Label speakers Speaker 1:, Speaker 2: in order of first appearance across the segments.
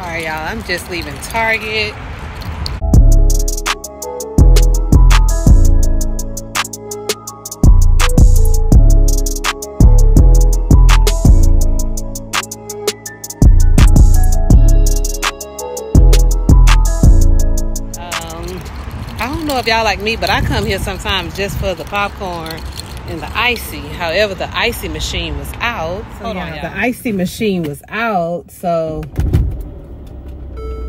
Speaker 1: Alright, y'all, I'm just leaving Target. I don't know if y'all like me, but I come here sometimes just for the popcorn and the icy. However, the icy machine was out. Hold on, y'all. The icy machine was out, so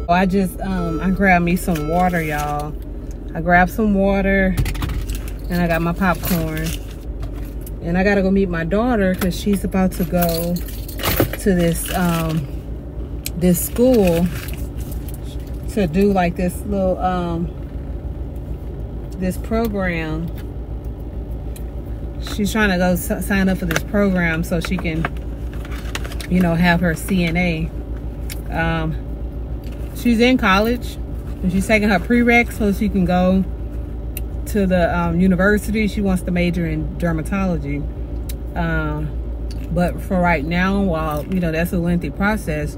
Speaker 1: I just I grabbed me some water, y'all. I grabbed some water and I got my popcorn. And I gotta go meet my daughter because she's about to go to this this school to do like this little this program. She's trying to go sign up for this program so she can, you know, have her CNA. She's in college and she's taking her prereq so she can go to the university. She wants to major in dermatology. But for right now, while, you know, that's a lengthy process,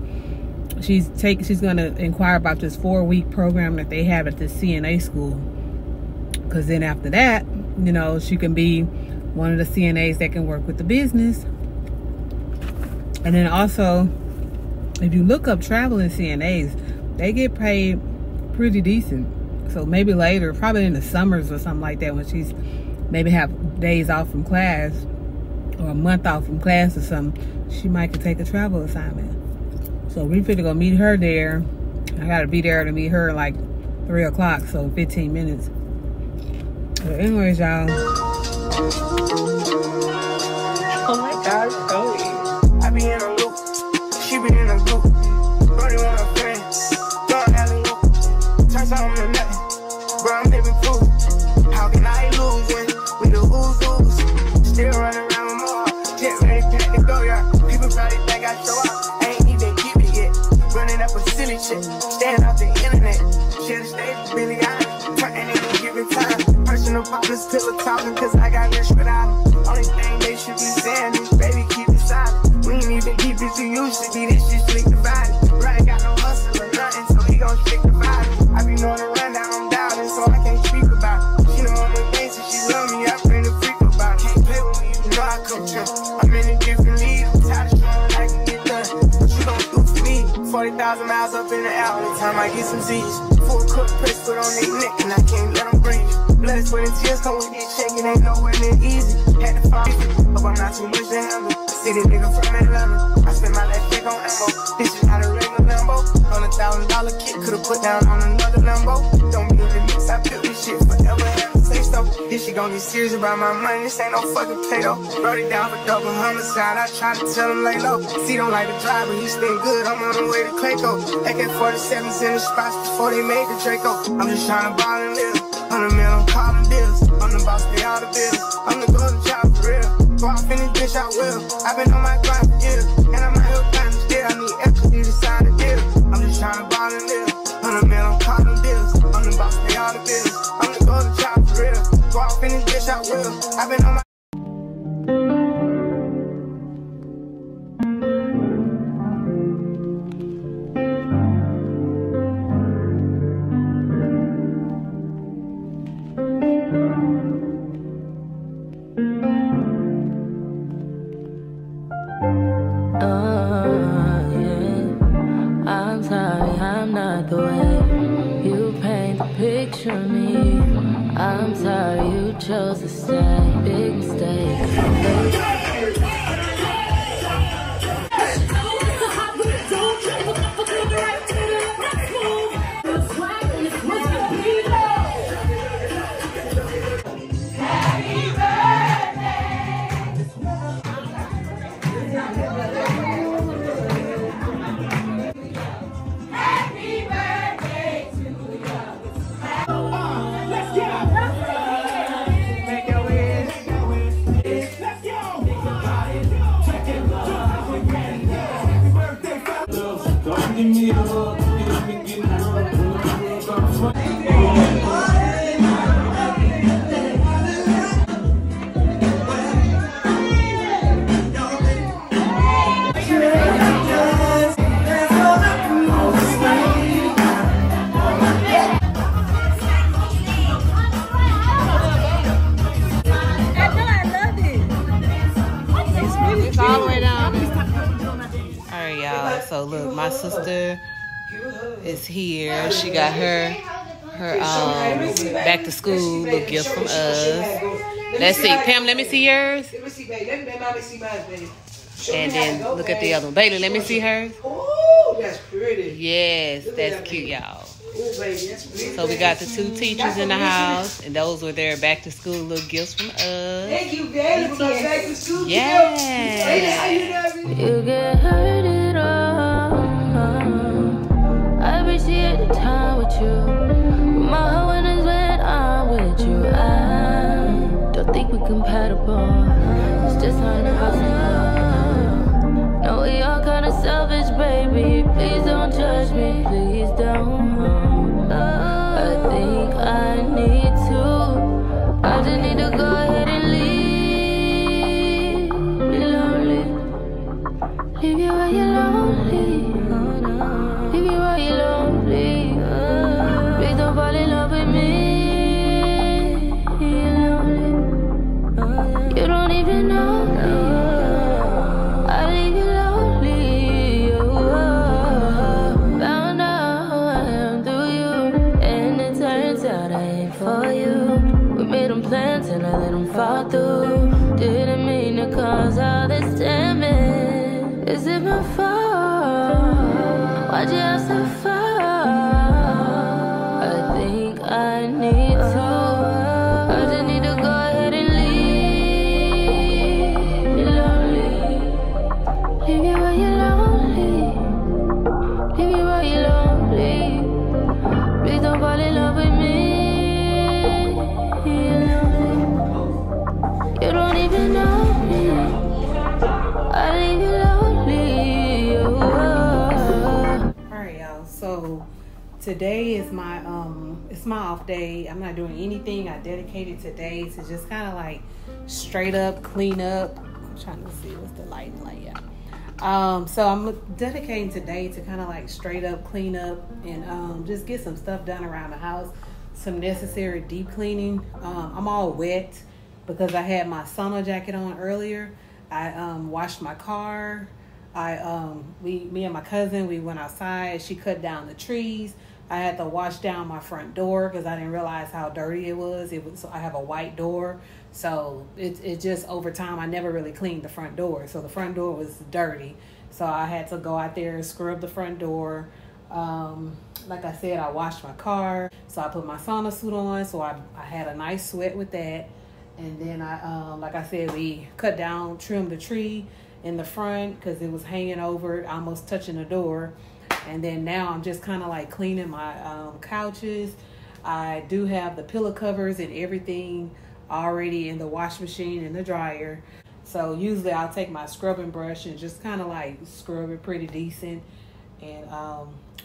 Speaker 1: she's going to inquire about this 4-week program that they have at the CNA school. Because then after that, you know, she can be one of the CNAs that can work with the business. And then also, if you look up traveling CNAs, they get paid pretty decent. So maybe later, probably in the summers or something like that, when she's maybe have days off from class or a month off from class or something, she might could take a travel assignment. So we finna go meet her there. I gotta be there to meet her like 3 o'clock, so 15 minutes. But anyways, y'all.
Speaker 2: Oh my gosh, Chloe. I be in a loop, she be in a group. Running on a friend, throwing alley loop. Turn something to nothing, bro, I'm living proof. How can I lose when we the ooze? Still running around with more, get ready, pack to go, y'all. People probably think I show up, I ain't even keep it yet. Running up a silly shit, staying off the internet. Should've stayed with Billy Island, turning it and giving time. Personal partners pillow talking, cause I got rich without them. Only thing they should be saying is, baby, keep it silent. We ain't even deep as you used to be, this shit slick divided. Right, got no hustle or nothing, so he gon' stick the vibe. I be knowing the rundown, I'm down, and so I can't speak about it. She know I'm a gangster, she love me, I bring the freak about it. Can't play with me, you know I come true. I'm in a different league, I'm tired of strong, I can get done. What you gon' do for me? 40,000 miles up in the air, all the time I get some Z's. Full cook press, put on their neck, and I can't let them breathe. Blood, sweat, and tears come with this check, it ain't nowhere near easy. Had to find it, hope I'm not too much to handle. City nigga from Atlanta, I spent my last check on ammo. This is not a regular Lambo. $100,000 kit, could've put down on another Lambo. Don't be in the mix, I built this shit forever, have to say so. This shit gon' get serious about my money, this ain't no fucking play though. Wrote it down for double homicide, I try to tell him lay low. See, don't like the drive, but he stay good, I'm on the way to Clayco. AK-47s in the spots before they made the Draco. I'm just trying to ball and live. 100 mil, I'm calling deals. I'm the boss, pay all the bills. I'm the golden child for real. Go off in this bitch, I will. I've been on my grind for years, and I'm out here grinding still. I need equity to sign a deal. I'm just trying to ball and live. 100 mil, I'm calling deals. I'm the boss, pay all the bills. I'm the golden child for real. Go off in this bitch, I will. I've been on my
Speaker 3: picture me. I'm sorry you chose to stay. Big mistake.
Speaker 4: Give me a hug, give me a hug.
Speaker 1: Alright, y'all. So look, my sister is here. She got her back to school little gift from us. Let's see. Pam, let me see yours.
Speaker 2: Let me see, baby. Let me see mine, baby.
Speaker 1: And then look at the other one. Bailey, let me see hers.
Speaker 2: Oh, that's pretty.
Speaker 1: Yes, that's cute, y'all.
Speaker 2: Oh, baby, that's pretty.
Speaker 1: So we got the 2 teachers in the house, and those were their back to school little gifts from us.
Speaker 2: Thank you, Daddy, for my back to school.
Speaker 1: Yeah.
Speaker 3: You get hurt at all. I appreciate the time with you. My heart is when I'm with you. I don't think we're compatible. It's just not possible. No, we all kind of selfish, baby. Please don't judge me. Please don't. I think I need to. I just need to go ahead and leave. Be lonely. Leave you where you're lonely. Leave you where you're lonely. Please don't fall in love with me. You're lonely. You don't even know me. I leave you lonely. Found out who I am through you, and it turns out I ain't for you. We made them plans and I let them fall through. Didn't mean to cause all this damage. Is it my fault? Why'd you have to fall? I think I need to. I just need to go ahead and leave. You're lonely. Leave you where you're lonely. Leave you where you're lonely. Please don't fall in love with me. You're lonely. You don't even know me. I leave you lonely.
Speaker 1: Alright, y'all. So today is my it's my off day. I'm not doing anything. I dedicated today to just kind of like straight up clean up. I'm trying to see what's the lighting like. Yeah. So I'm dedicating today to kind of like straight up clean up and just get some stuff done around the house. Some necessary deep cleaning. I'm all wet because I had my sauna jacket on earlier. I washed my car. Me and my cousin, we went outside. She cut down the trees. I had to wash down my front door because I didn't realize how dirty it was. I have a white door, so it just over time I never really cleaned the front door. So the front door was dirty. So I had to go out there and scrub the front door. Like I said, I washed my car. So I put my sauna suit on. So I had a nice sweat with that. And then like I said, we trimmed the tree in the front because it was hanging over, almost touching the door. And then now I'm just kind of like cleaning my couches. I do have the pillow covers and everything already in the wash machine and the dryer. So usually I'll take my scrubbing brush and just kind of like scrub it pretty decent. And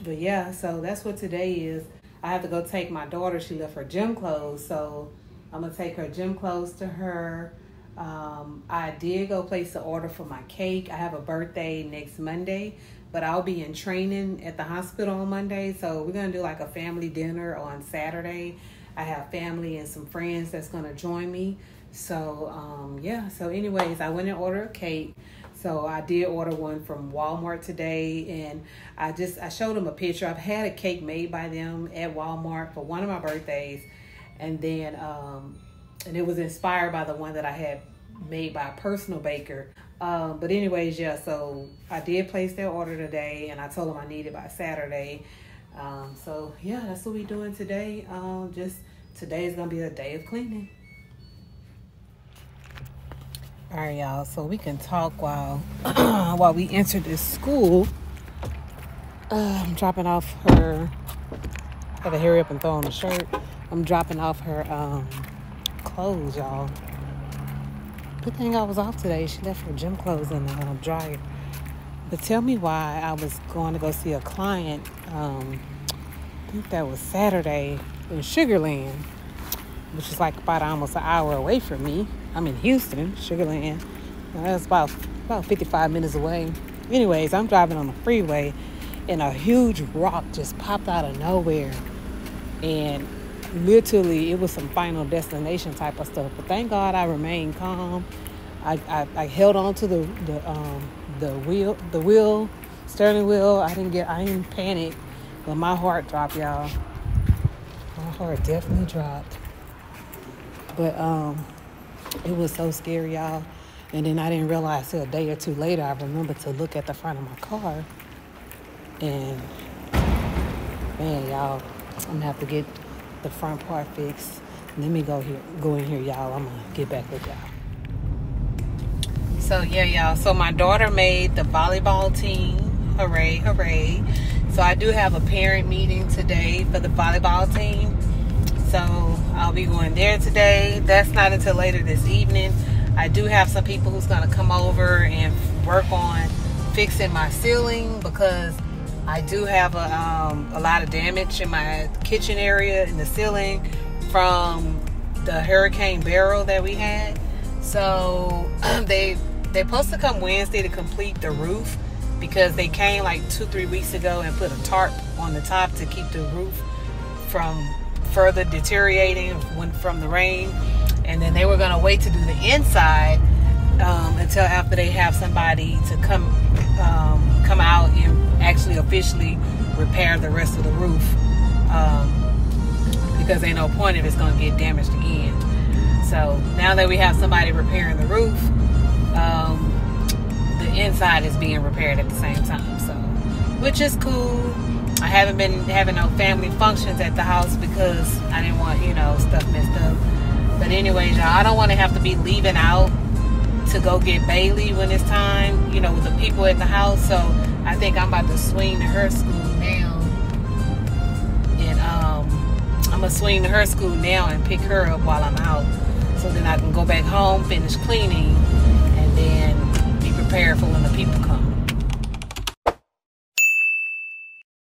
Speaker 1: but yeah, so that's what today is. I have to go take my daughter. She left her gym clothes, so I'm gonna take her gym clothes to her. I did go place the order for my cake. I have a birthday next Monday, but I'll be in training at the hospital on Monday. So we're going to do like a family dinner on Saturday. I have family and some friends that's going to join me. So, yeah. So anyways, I went and ordered a cake. So I did order one from Walmart today. And I showed them a picture. I've had a cake made by them at Walmart for one of my birthdays. And then, and it was inspired by the one that I had made by a personal baker. But anyways, yeah, so I did place their order today, and I told them I need it by Saturday. So yeah, that's what we're doing today. Today is gonna be a day of cleaning. All right, y'all. So we can talk while we enter this school. I'm dropping off her. I gotta hurry up and throw on the shirt. I'm dropping off her clothes, y'all. Good thing I was off today. She left her gym clothes in the dryer. But tell me why I was going to go see a client. I think that was Saturday in Sugarland, which is like about almost an hour away from me. I'm in Houston, Sugarland. That's about 55 minutes away. Anyways, I'm driving on the freeway, and a huge rock just popped out of nowhere. And literally, it was some Final Destination type of stuff. But thank God I remained calm. I held on to the wheel steering wheel. I didn't panic, but my heart dropped, y'all. My heart definitely dropped. But it was so scary, y'all. And then I didn't realize till a day or two later, I remembered to look at the front of my car. And man, y'all, I'm gonna have to get the front part fixed. Let me go in here, y'all. I'm gonna get back with y'all. So yeah, y'all. So my daughter made the volleyball team. Hooray, hooray. So I do have a parent meeting today for the volleyball team. So I'll be going there today. That's not until later this evening. I do have some people who's gonna come over and work on fixing my ceiling because I do have a lot of damage in my kitchen area in the ceiling from the Hurricane Beryl that we had. So they're supposed to come Wednesday to complete the roof because they came like 2-3 weeks ago and put a tarp on the top to keep the roof from further deteriorating from the rain. And then they were going to wait to do the inside until after they have somebody to come out and actually officially repair the rest of the roof, because ain't no point if it's going to get damaged again. So now that we have somebody repairing the roof, the inside is being repaired at the same time, so which is cool. I haven't been having no family functions at the house because I didn't want, stuff messed up. But anyways, y'all, I don't want to have to be leaving out to go get Bailey when it's time, with the people at the house. So I think I'm about to swing to her school now. And I'm going to swing to her school now and pick her up while I'm out. So then I can go back home, finish cleaning, and then be prepared for when the people come.